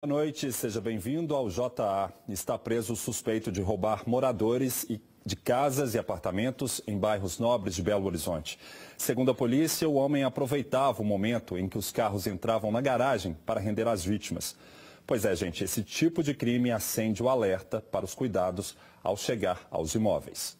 Boa noite, seja bem-vindo ao JA. Está preso o suspeito de roubar moradores de casas e apartamentos em bairros nobres de Belo Horizonte. Segundo a polícia, o homem aproveitava o momento em que os carros entravam na garagem para render as vítimas. Pois é, gente, esse tipo de crime acende o alerta para os cuidados ao chegar aos imóveis.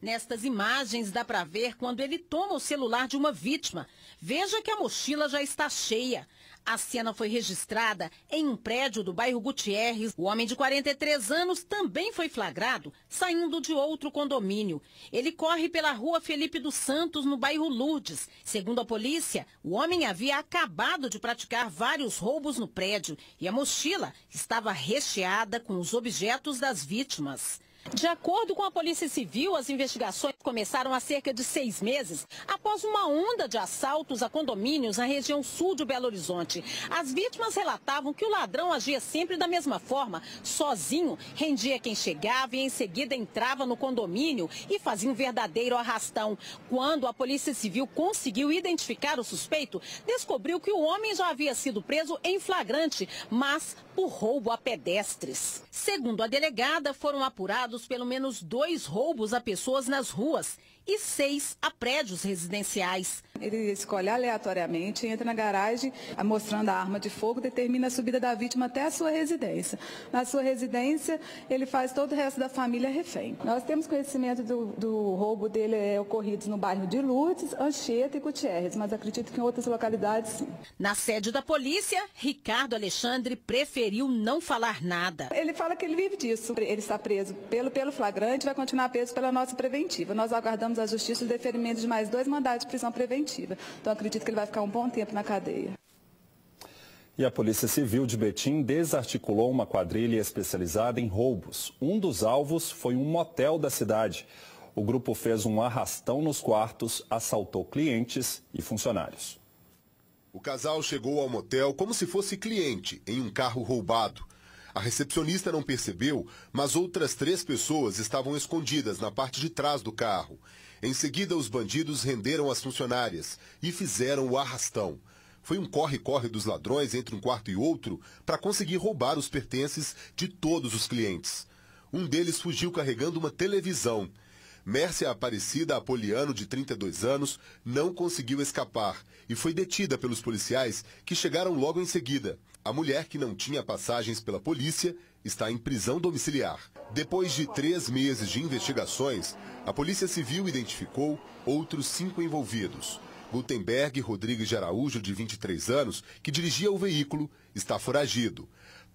Nestas imagens dá para ver quando ele toma o celular de uma vítima. Veja que a mochila já está cheia. A cena foi registrada em um prédio do bairro Gutierrez. O homem de 43 anos também foi flagrado saindo de outro condomínio. Ele corre pela rua Felipe dos Santos, no bairro Lourdes. Segundo a polícia, o homem havia acabado de praticar vários roubos no prédio e a mochila estava recheada com os objetos das vítimas. De acordo com a Polícia Civil, as investigações começaram há cerca de 6 meses, após uma onda de assaltos a condomínios na região sul de Belo Horizonte. As vítimas relatavam que o ladrão agia sempre da mesma forma, sozinho, rendia quem chegava e em seguida entrava no condomínio e fazia um verdadeiro arrastão. Quando a Polícia Civil conseguiu identificar o suspeito, descobriu que o homem já havia sido preso em flagrante, mas por roubo a pedestres. Segundo a delegada, foram apurados pelo menos 2 roubos a pessoas nas ruas e 6 a prédios residenciais. Ele escolhe aleatoriamente, entra na garagem, mostrando a arma de fogo, determina a subida da vítima até a sua residência. Na sua residência, ele faz todo o resto da família refém. Nós temos conhecimento do roubo dele ocorridos no bairro de Lourdes, Anchieta e Gutierrez, mas acredito que em outras localidades sim. Na sede da polícia, Ricardo Alexandre preferiu não falar nada. Ele fala que ele vive disso. Ele está preso pelo flagrante, vai continuar preso pela nossa preventiva. Nós aguardamos a justiça o deferimento de mais 2 mandados de prisão preventiva. Então, acredito que ele vai ficar um bom tempo na cadeia. E a Polícia Civil de Betim desarticulou uma quadrilha especializada em roubos. Um dos alvos foi um motel da cidade. O grupo fez um arrastão nos quartos, assaltou clientes e funcionários. O casal chegou ao motel como se fosse cliente, em um carro roubado. A recepcionista não percebeu, mas outras 3 pessoas estavam escondidas na parte de trás do carro. Em seguida, os bandidos renderam as funcionárias e fizeram o arrastão. Foi um corre-corre dos ladrões entre um quarto e outro para conseguir roubar os pertences de todos os clientes. Um deles fugiu carregando uma televisão. Mércia Aparecida Apoliano, de 32 anos, não conseguiu escapar e foi detida pelos policiais que chegaram logo em seguida. A mulher, que não tinha passagens pela polícia, está em prisão domiciliar. Depois de 3 meses de investigações, a Polícia Civil identificou outros 5 envolvidos. Gutenberg Rodrigues de Araújo, de 23 anos, que dirigia o veículo, está foragido.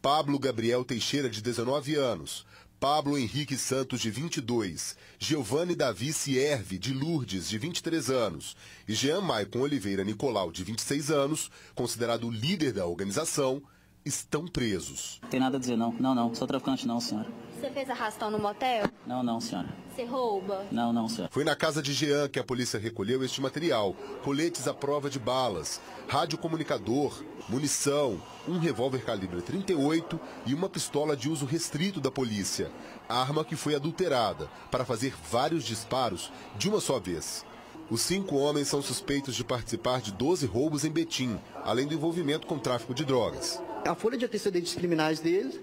Pablo Gabriel Teixeira, de 19 anos. Pablo Henrique Santos, de 22, Giovanni Davi Sierve, de Lourdes, de 23 anos, e Jean Maicon Oliveira Nicolau, de 26 anos, considerado o líder da organização, estão presos. Tem nada a dizer, não. Não, sou traficante não, senhora. Você fez arrastão no motel? Não, senhora. Você rouba? Não, senhora. Foi na casa de Jean que a polícia recolheu este material: coletes à prova de balas, radiocomunicador, munição, um revólver calibre 38 e uma pistola de uso restrito da polícia. Arma que foi adulterada para fazer vários disparos de uma só vez. Os 5 homens são suspeitos de participar de 12 roubos em Betim, além do envolvimento com tráfico de drogas. A folha de antecedentes criminais deles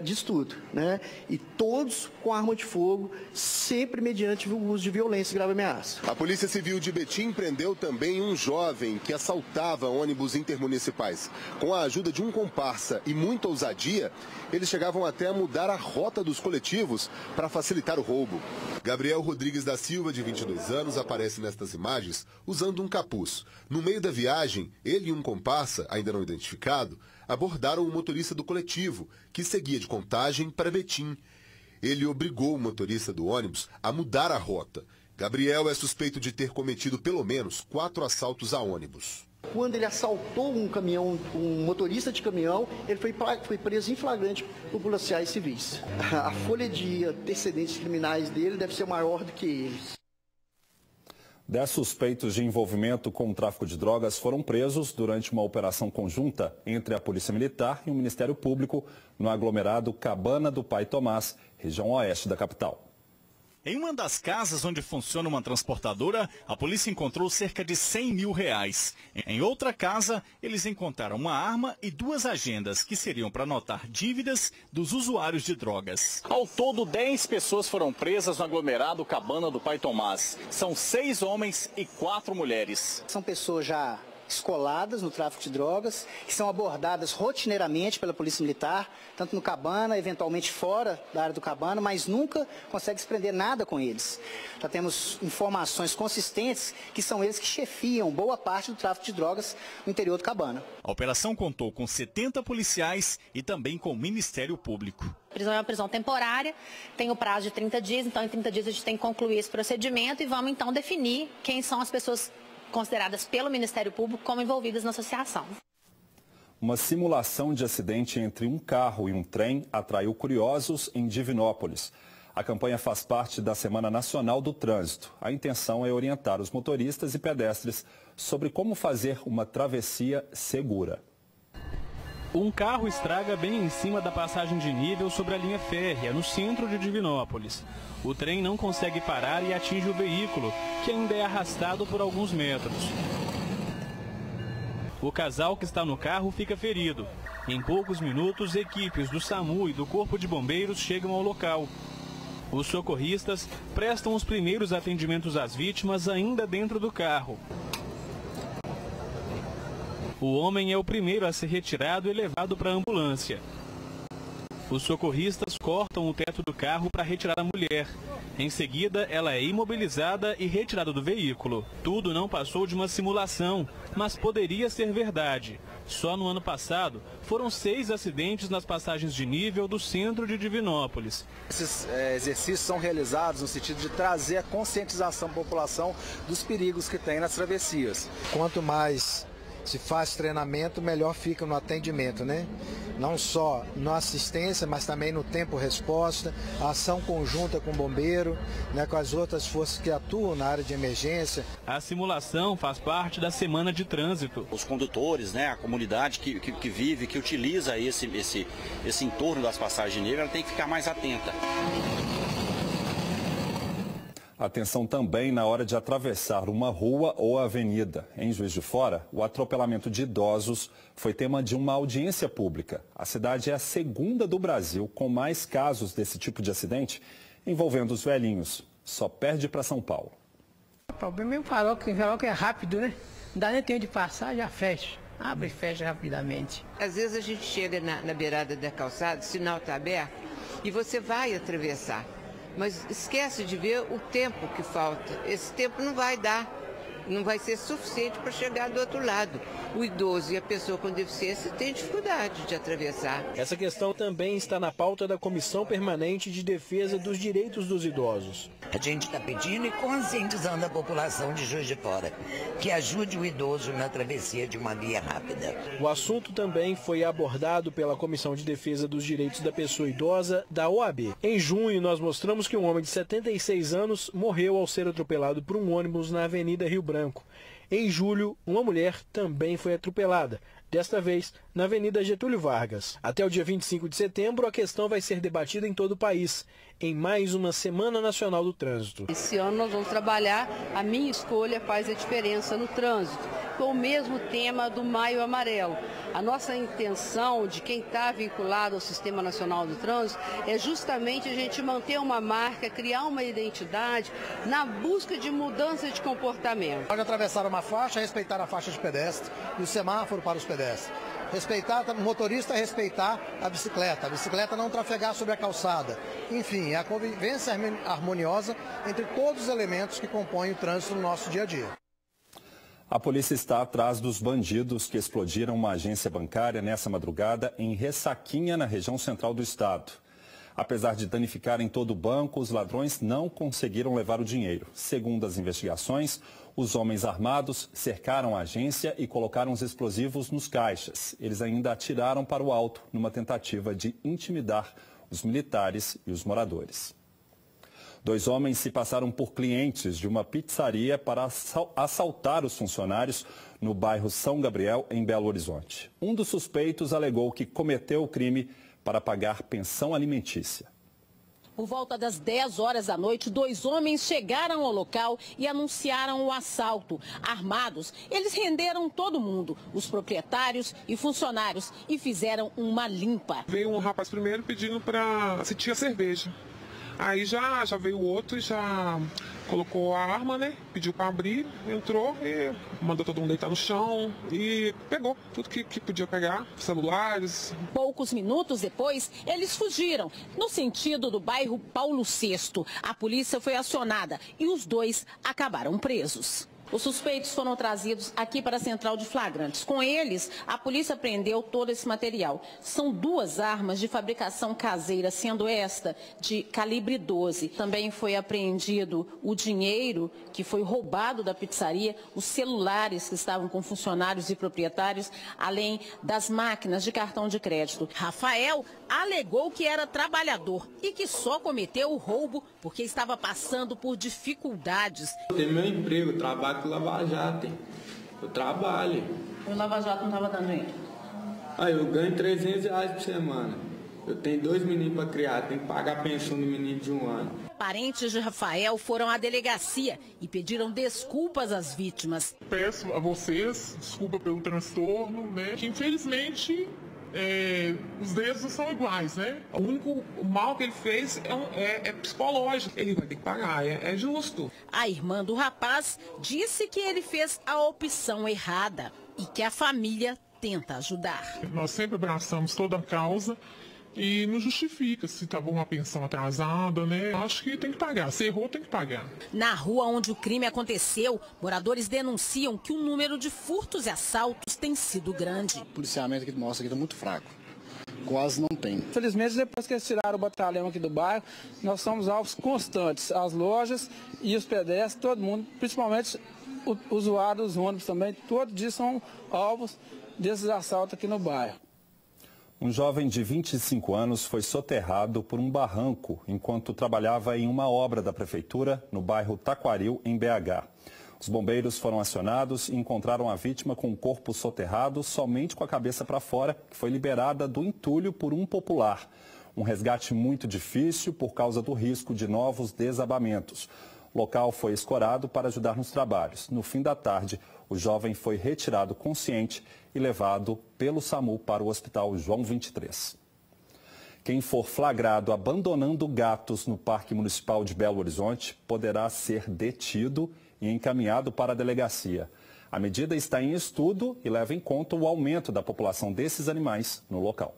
diz tudo, né? E todos com arma de fogo, sempre mediante o uso de violência e grave ameaça. A Polícia Civil de Betim prendeu também um jovem que assaltava ônibus intermunicipais. Com a ajuda de um comparsa e muita ousadia, eles chegavam até a mudar a rota dos coletivos para facilitar o roubo. Gabriel Rodrigues da Silva, de 22 anos, aparece nestas imagens usando um capuz. No meio da viagem, ele e um comparsa, ainda não identificado, abordaram o motorista do coletivo, que seguia de Contagem para Betim. Ele obrigou o motorista do ônibus a mudar a rota. Gabriel é suspeito de ter cometido pelo menos 4 assaltos a ônibus. Quando ele assaltou um caminhão, um motorista de caminhão, ele foi preso em flagrante por policiais civis. A folha de antecedentes criminais dele deve ser maior do que eles. 10 suspeitos de envolvimento com o tráfico de drogas foram presos durante uma operação conjunta entre a Polícia Militar e o Ministério Público no aglomerado Cabana do Pai Tomás, região oeste da capital. Em uma das casas onde funciona uma transportadora, a polícia encontrou cerca de R$100 mil. Em outra casa, eles encontraram uma arma e 2 agendas que seriam para anotar dívidas dos usuários de drogas. Ao todo, 10 pessoas foram presas no aglomerado Cabana do Pai Tomás. São 6 homens e 4 mulheres. São pessoas já escoladas no tráfico de drogas, que são abordadas rotineiramente pela Polícia Militar, tanto no Cabana, eventualmente fora da área do Cabana, mas nunca consegue se prender nada com eles. Já temos informações consistentes que são eles que chefiam boa parte do tráfico de drogas no interior do Cabana. A operação contou com 70 policiais e também com o Ministério Público. A prisão é uma prisão temporária, tem o prazo de 30 dias, então em 30 dias a gente tem que concluir esse procedimento e vamos então definir quem são as pessoas consideradas pelo Ministério Público como envolvidas na associação. Uma simulação de acidente entre um carro e um trem atraiu curiosos em Divinópolis. A campanha faz parte da Semana Nacional do Trânsito. A intenção é orientar os motoristas e pedestres sobre como fazer uma travessia segura. Um carro estraga bem em cima da passagem de nível sobre a linha férrea, no centro de Divinópolis. O trem não consegue parar e atinge o veículo, que ainda é arrastado por alguns metros. O casal que está no carro fica ferido. Em poucos minutos, equipes do SAMU e do Corpo de Bombeiros chegam ao local. Os socorristas prestam os primeiros atendimentos às vítimas ainda dentro do carro. O homem é o primeiro a ser retirado e levado para a ambulância. Os socorristas cortam o teto do carro para retirar a mulher. Em seguida, ela é imobilizada e retirada do veículo. Tudo não passou de uma simulação, mas poderia ser verdade. Só no ano passado, foram 6 acidentes nas passagens de nível do centro de Divinópolis. Esses exercícios são realizados no sentido de trazer a conscientização à população dos perigos que tem nas travessias. Quanto mais se faz treinamento, melhor fica no atendimento, né? Não só na assistência, mas também no tempo-resposta, a ação conjunta com o bombeiro, né, com as outras forças que atuam na área de emergência. A simulação faz parte da Semana de Trânsito. Os condutores, né, a comunidade que vive, que utiliza esse entorno das passagens de nível, ela tem que ficar mais atenta. Atenção também na hora de atravessar uma rua ou avenida. Em Juiz de Fora, o atropelamento de idosos foi tema de uma audiência pública. A cidade é a segunda do Brasil com mais casos desse tipo de acidente envolvendo os velhinhos. Só perde para São Paulo. O problema é o farol que é rápido, né? Não dá nem tempo de passar, já fecha. Abre e fecha rapidamente. Às vezes a gente chega na beirada da calçada, o sinal está aberto e você vai atravessar. Mas esquece de ver o tempo que falta. Esse tempo não vai dar, não vai ser suficiente para chegar do outro lado. O idoso e a pessoa com deficiência têm dificuldade de atravessar. Essa questão também está na pauta da Comissão Permanente de Defesa dos Direitos dos Idosos. A gente está pedindo e conscientizando a população de Juiz de Fora que ajude o idoso na travessia de uma via rápida. O assunto também foi abordado pela Comissão de Defesa dos Direitos da Pessoa Idosa da OAB. Em junho, nós mostramos que um homem de 76 anos morreu ao ser atropelado por um ônibus na Avenida Rio Branco. Em julho, uma mulher também foi atropelada, desta vez na Avenida Getúlio Vargas. Até o dia 25 de setembro, a questão vai ser debatida em todo o país, em mais uma Semana Nacional do Trânsito. Esse ano nós vamos trabalhar A Minha Escolha Faz a Diferença no Trânsito, com o mesmo tema do Maio Amarelo. A nossa intenção de quem está vinculado ao Sistema Nacional do Trânsito é justamente a gente manter uma marca, criar uma identidade na busca de mudança de comportamento. Pode atravessar uma faixa, respeitar a faixa de pedestre e o semáforo para os pedestres. Respeitar o motorista, respeitar a bicicleta não trafegar sobre a calçada. Enfim, a convivência harmoniosa entre todos os elementos que compõem o trânsito no nosso dia a dia. A polícia está atrás dos bandidos que explodiram uma agência bancária nessa madrugada em Ressaquinha, na região central do estado. Apesar de danificarem todo o banco, os ladrões não conseguiram levar o dinheiro. Segundo as investigações, os homens armados cercaram a agência e colocaram os explosivos nos caixas. Eles ainda atiraram para o alto numa tentativa de intimidar os militares e os moradores. 2 homens se passaram por clientes de uma pizzaria para assaltar os funcionários no bairro São Gabriel, em Belo Horizonte. Um dos suspeitos alegou que cometeu o crime para pagar pensão alimentícia. Por volta das 10 horas da noite, 2 homens chegaram ao local e anunciaram o assalto. Armados, eles renderam todo mundo, os proprietários e funcionários, e fizeram uma limpa. Veio um rapaz primeiro pedindo se tinha cerveja. Aí já veio o outro e já colocou a arma, né? Pediu para abrir, entrou e mandou todo mundo deitar no chão e pegou tudo que podia pegar, celulares. Poucos minutos depois, eles fugiram, no sentido do bairro Paulo VI. A polícia foi acionada e os 2 acabaram presos. Os suspeitos foram trazidos aqui para a central de flagrantes. Com eles, a polícia apreendeu todo esse material. São 2 armas de fabricação caseira, sendo esta de calibre 12. Também foi apreendido o dinheiro que foi roubado da pizzaria, os celulares que estavam com funcionários e proprietários, além das máquinas de cartão de crédito. Rafael alegou que era trabalhador e que só cometeu o roubo porque estava passando por dificuldades. Tem meu emprego, trabalho com Lava Jato, eu trabalho. O Lava Jato não estava dando dinheiro? Eu ganho R$300 por semana. Eu tenho 2 meninos para criar, tenho que pagar a pensão do menino de 1 ano. Parentes de Rafael foram à delegacia e pediram desculpas às vítimas. Peço a vocês desculpa pelo transtorno, né? Que infelizmente os dedos não são iguais, né? O único mal que ele fez é psicológico. Ele vai ter que pagar, é justo. A irmã do rapaz disse que ele fez a opção errada e que a família tenta ajudar. Nós sempre abraçamos toda a causa e não justifica se estava uma pensão atrasada, né? Acho que tem que pagar. Se errou, tem que pagar. Na rua onde o crime aconteceu, moradores denunciam que o número de furtos e assaltos tem sido grande. O policiamento aqui mostra que está muito fraco. Quase não tem. Infelizmente, depois que eles tiraram o batalhão aqui do bairro, nós somos alvos constantes. As lojas e os pedestres, todo mundo, principalmente o usuário dos ônibus também, todos dias são alvos desses assaltos aqui no bairro. Um jovem de 25 anos foi soterrado por um barranco enquanto trabalhava em uma obra da prefeitura no bairro Taquaril, em BH. Os bombeiros foram acionados e encontraram a vítima com o corpo soterrado somente com a cabeça para fora, que foi liberada do entulho por um popular. Um resgate muito difícil por causa do risco de novos desabamentos. O local foi escorado para ajudar nos trabalhos. No fim da tarde, o jovem foi retirado consciente e levado pelo SAMU para o Hospital João 23. Quem for flagrado abandonando gatos no Parque Municipal de Belo Horizonte poderá ser detido e encaminhado para a delegacia. A medida está em estudo e leva em conta o aumento da população desses animais no local.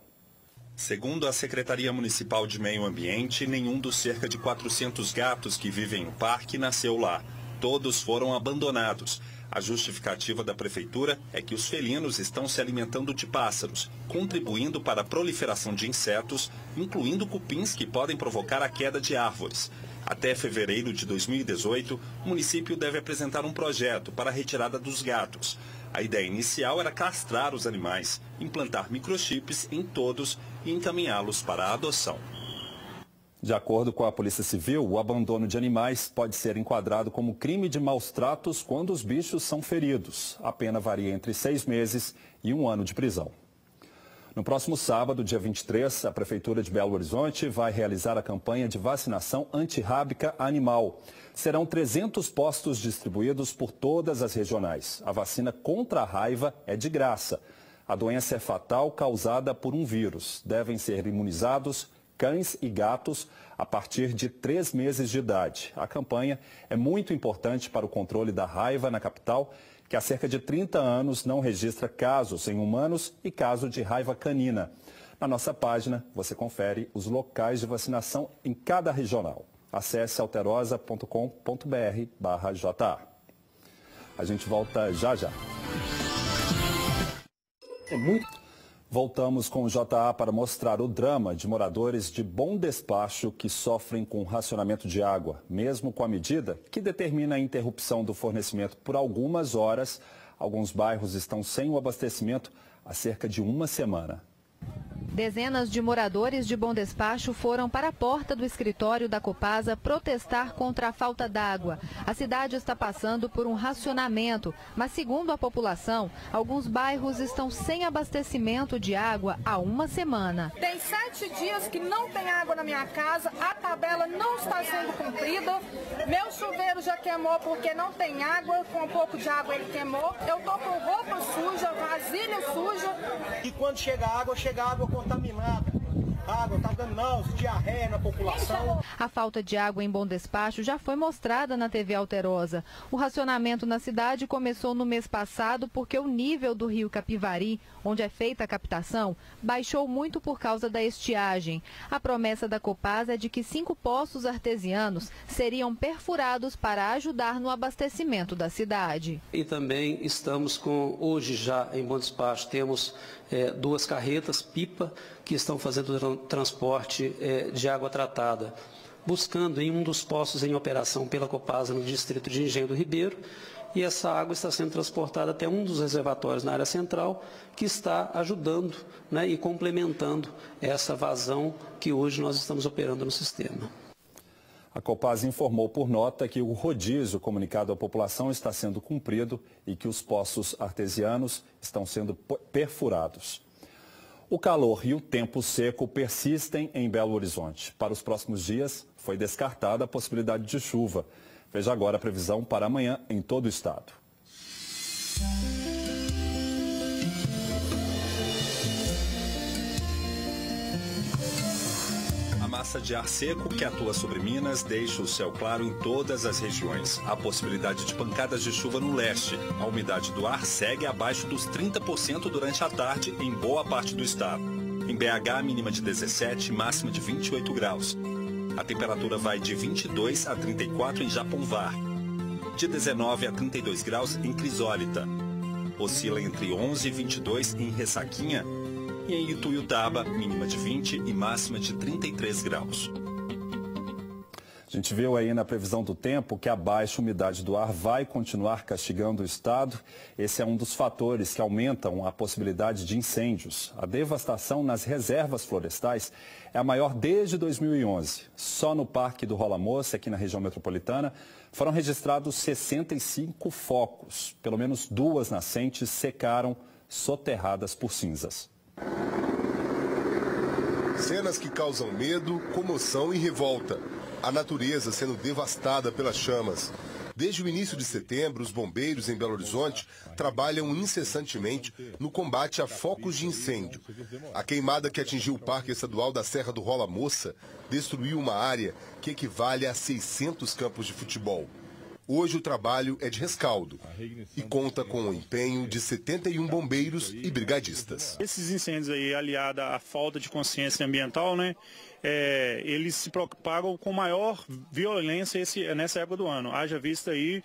Segundo a Secretaria Municipal de Meio Ambiente, nenhum dos cerca de 400 gatos que vivem no parque nasceu lá. Todos foram abandonados. A justificativa da prefeitura é que os felinos estão se alimentando de pássaros, contribuindo para a proliferação de insetos, incluindo cupins que podem provocar a queda de árvores. Até fevereiro de 2018, o município deve apresentar um projeto para a retirada dos gatos. A ideia inicial era castrar os animais, implantar microchips em todos e encaminhá-los para a adoção. De acordo com a Polícia Civil, o abandono de animais pode ser enquadrado como crime de maus tratos quando os bichos são feridos. A pena varia entre 6 meses e 1 ano de prisão. No próximo sábado, dia 23, a Prefeitura de Belo Horizonte vai realizar a campanha de vacinação antirrábica animal. Serão 300 postos distribuídos por todas as regionais. A vacina contra a raiva é de graça. A doença é fatal causada por um vírus. Devem ser imunizados cães e gatos a partir de 3 meses de idade. A campanha é muito importante para o controle da raiva na capital, que há cerca de 30 anos não registra casos em humanos e caso de raiva canina. Na nossa página, você confere os locais de vacinação em cada regional. Acesse alterosa.com.br/JA. A gente volta já já. Voltamos com o JA para mostrar o drama de moradores de Bom Despacho que sofrem com racionamento de água. Mesmo com a medida que determina a interrupção do fornecimento por algumas horas, alguns bairros estão sem o abastecimento há cerca de 1 semana. Dezenas de moradores de Bom Despacho foram para a porta do escritório da Copasa protestar contra a falta d'água. A cidade está passando por um racionamento, mas segundo a população, alguns bairros estão sem abastecimento de água há 1 semana. Tem 7 dias que não tem água na minha casa, a tabela não está sendo cumprida, meu chuveiro já queimou porque não tem água, com um pouco de água ele queimou, eu tô com roupa suja, vasilha suja. E quando chega água contaminada. A água está dando náusea, diarreia na população. A falta de água em Bom Despacho já foi mostrada na TV Alterosa. O racionamento na cidade começou no mês passado porque o nível do rio Capivari, onde é feita a captação, baixou muito por causa da estiagem. A promessa da Copasa é de que 5 poços artesianos seriam perfurados para ajudar no abastecimento da cidade. E também estamos com, hoje já em Bom Despacho, temos 2 carretas pipa que estão fazendo transporte de água tratada, buscando em um dos poços em operação pela Copasa no distrito de Engenho do Ribeiro, e essa água está sendo transportada até um dos reservatórios na área central, que está ajudando, né, e complementando essa vazão que hoje nós estamos operando no sistema. A Copasa informou por nota que o rodízio comunicado à população está sendo cumprido e que os poços artesianos estão sendo perfurados. O calor e o tempo seco persistem em Belo Horizonte. Para os próximos dias, foi descartada a possibilidade de chuva. Veja agora a previsão para amanhã em todo o estado. A massa de ar seco que atua sobre Minas deixa o céu claro em todas as regiões. Há possibilidade de pancadas de chuva no leste. A umidade do ar segue abaixo dos 30% durante a tarde em boa parte do estado. Em BH, mínima de 17, máxima de 28 graus. A temperatura vai de 22 a 34 em Japonvar, de 19 a 32 graus em Crisólita. Oscila entre 11 e 22 em Ressaquinha. E em Ituiutaba, mínima de 20 e máxima de 33 graus. A gente viu aí na previsão do tempo que a baixa umidade do ar vai continuar castigando o estado. Esse é um dos fatores que aumentam a possibilidade de incêndios. A devastação nas reservas florestais é a maior desde 2011. Só no Parque do Rola Moça, aqui na região metropolitana, foram registrados 65 focos. Pelo menos 2 nascentes secaram, soterradas por cinzas. Cenas que causam medo, comoção e revolta. A natureza sendo devastada pelas chamas. Desde o início de setembro, os bombeiros em Belo Horizonte trabalham incessantemente no combate a focos de incêndio. A queimada que atingiu o Parque Estadual da Serra do Rola Moça destruiu uma área que equivale a 600 campos de futebol. Hoje o trabalho é de rescaldo e conta com o empenho de 71 bombeiros e brigadistas. Esses incêndios aí, aliado à falta de consciência ambiental, né, eles se propagam com maior violência nessa época do ano. Haja vista aí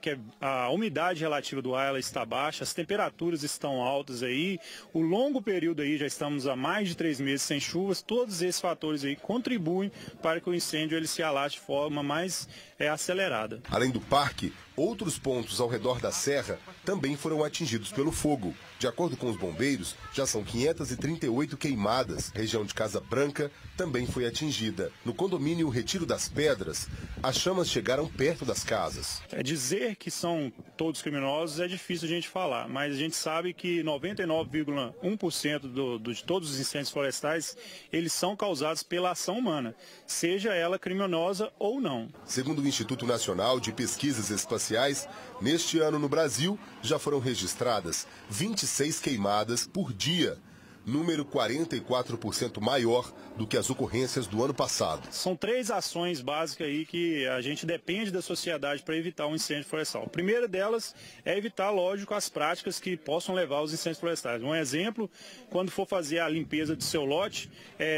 que a umidade relativa do ar ela está baixa, as temperaturas estão altas aí, o longo período aí, já estamos há mais de 3 meses sem chuvas, todos esses fatores aí contribuem para que o incêndio ele se alastre de forma mais acelerada. Além do parque, outros pontos ao redor da serra também foram atingidos pelo fogo. De acordo com os bombeiros, já são 538 queimadas. A região de Casa Branca também foi atingida. No condomínio Retiro das Pedras, as chamas chegaram perto das casas. Dizer que são todos criminosos é difícil a gente falar, mas a gente sabe que 99,1% de todos os incêndios florestais, eles são causados pela ação humana, seja ela criminosa ou não. Segundo o Instituto Nacional de Pesquisas Espaciais, neste ano no Brasil já foram registradas 26 queimadas por dia, número 44% maior do que as ocorrências do ano passado. São 3 ações básicas aí que a gente depende da sociedade para evitar um incêndio florestal. A primeira delas é evitar, lógico, as práticas que possam levar aos incêndios florestais. Um exemplo, quando for fazer a limpeza do seu lote,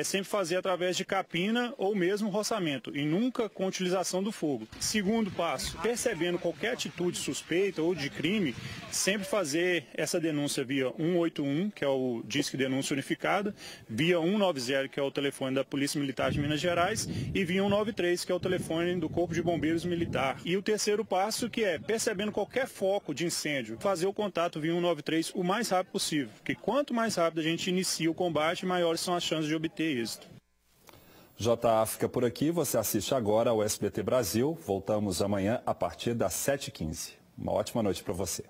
sempre fazer através de capina ou mesmo roçamento, e nunca com utilização do fogo. Segundo passo, percebendo qualquer atitude suspeita ou de crime, sempre fazer essa denúncia via 181, que é o Disque Denúncia Unificada, via 190, que é o telefone da Polícia Militar de Minas Gerais, e via 193, que é o telefone do Corpo de Bombeiros Militar. E o terceiro passo, que é, percebendo qualquer foco de incêndio, fazer o contato via 193 o mais rápido possível, porque quanto mais rápido a gente inicia o combate, maiores são as chances de obter êxito. JA fica por aqui, você assiste agora ao SBT Brasil. Voltamos amanhã a partir das 7h15. Uma ótima noite para você.